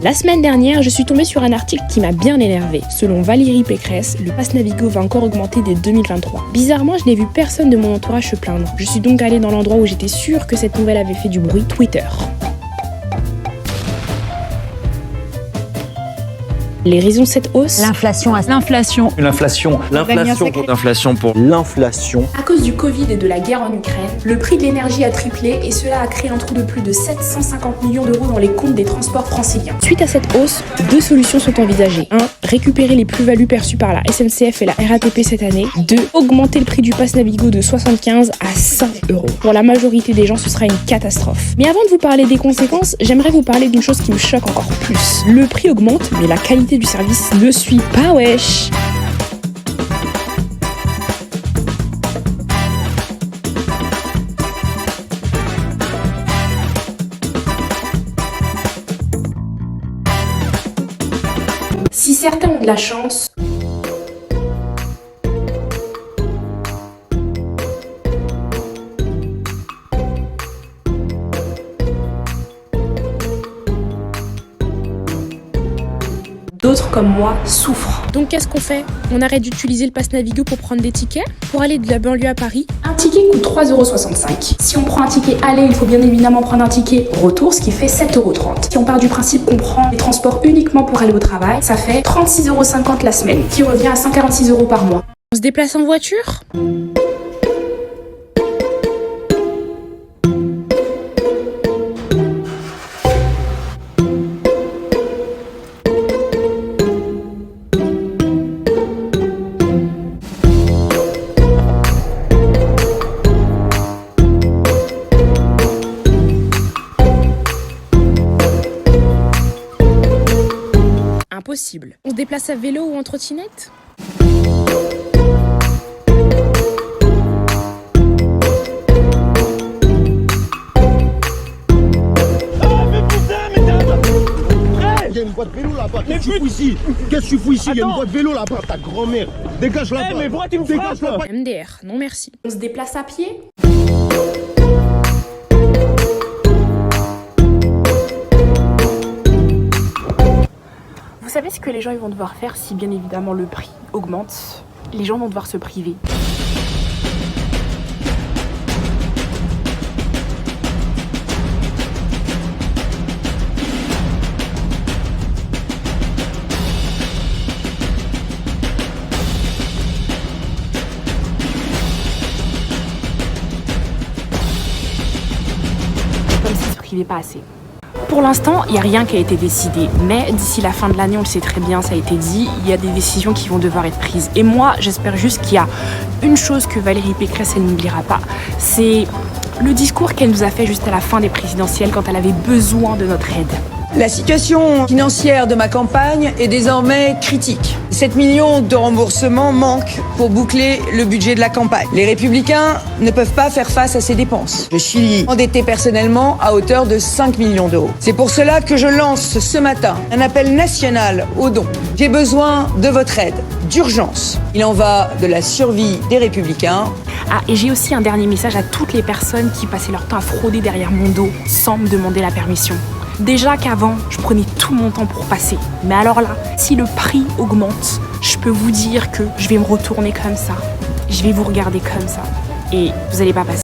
La semaine dernière, je suis tombée sur un article qui m'a bien énervée. Selon Valérie Pécresse, le pass Navigo va encore augmenter dès 2023. Bizarrement, je n'ai vu personne de mon entourage se plaindre. Je suis donc allée dans l'endroit où j'étais sûre que cette nouvelle avait fait du bruit, Twitter. Les raisons de cette hausse? L'inflation. À cause du Covid et de la guerre en Ukraine, le prix de l'énergie a triplé et cela a créé un trou de plus de 750 millions d'euros dans les comptes des transports franciliens. Suite à cette hausse, deux solutions sont envisagées. 1. Récupérer les plus-values perçues par la SNCF et la RATP cette année. 2. Augmenter le prix du pass Navigo de 75 à 100 euros. Pour la majorité des gens, ce sera une catastrophe. Mais avant de vous parler des conséquences, j'aimerais vous parler d'une chose qui me choque encore plus. Le prix augmente, mais la qualité du service ne suit pas, wesh. Si certains ont de la chance, d'autres comme moi souffrent. Donc qu'est-ce qu'on fait? On arrête d'utiliser le pass Navigo pour prendre des tickets? Pour aller de la banlieue à Paris? Un ticket coûte 3,65 €. Si on prend un ticket aller, il faut bien évidemment prendre un ticket retour, ce qui fait 7,30 €. Si on part du principe qu'on prend les transports uniquement pour aller au travail, ça fait 36,50 € la semaine, qui revient à 146 € par mois. On se déplace en voiture? Impossible. On se déplace à vélo ou en trottinette? Il y a une boîte vélo là-bas. Qu'est-ce que tu fous ici? Qu'est-ce que tu fous ici? Il y a une boîte vélo là-bas, ta grand-mère. Dégage là-bas. Mais pourquoi tu me frappes là? MDR, non merci. On se déplace à pied? Vous savez ce que les gens ils vont devoir faire si bien évidemment le prix augmente? Les gens vont devoir se priver. Comme s'ils se privaient pas assez. Pour l'instant, il n'y a rien qui a été décidé, mais d'ici la fin de l'année, on le sait très bien, ça a été dit, il y a des décisions qui vont devoir être prises. Et moi, j'espère juste qu'il y a une chose que Valérie Pécresse, elle n'oubliera pas, c'est le discours qu'elle nous a fait juste à la fin des présidentielles quand elle avait besoin de notre aide. La situation financière de ma campagne est désormais critique. 7 millions de remboursements manquent pour boucler le budget de la campagne. Les Républicains ne peuvent pas faire face à ces dépenses. Je suis endetté personnellement à hauteur de 5 millions d'euros. C'est pour cela que je lance ce matin un appel national aux dons. J'ai besoin de votre aide, d'urgence. Il en va de la survie des Républicains. Ah, et j'ai aussi un dernier message à toutes les personnes qui passaient leur temps à frauder derrière mon dos sans me demander la permission. Déjà qu'avant, je prenais tout mon temps pour passer. Mais alors là, si le prix augmente, je peux vous dire que je vais me retourner comme ça. Je vais vous regarder comme ça. Et vous n'allez pas passer.